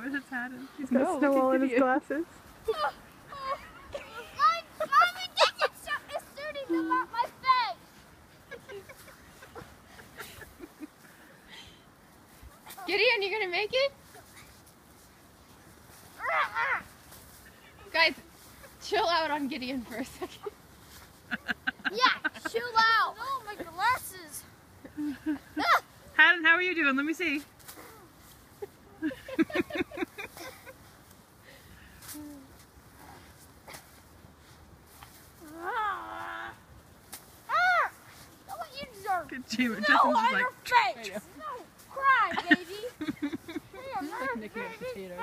what has Haddon? He's got snow all in his glasses. Mommy, this is shooting them at my face! Gideon, you gonna make it? Guys, chill out on Gideon for a second. Yeah, chill out! Oh, my glasses! Haddon, how are you doing? Let me see. Good team. No, on your face! No, cry, baby! Like nicking a potato.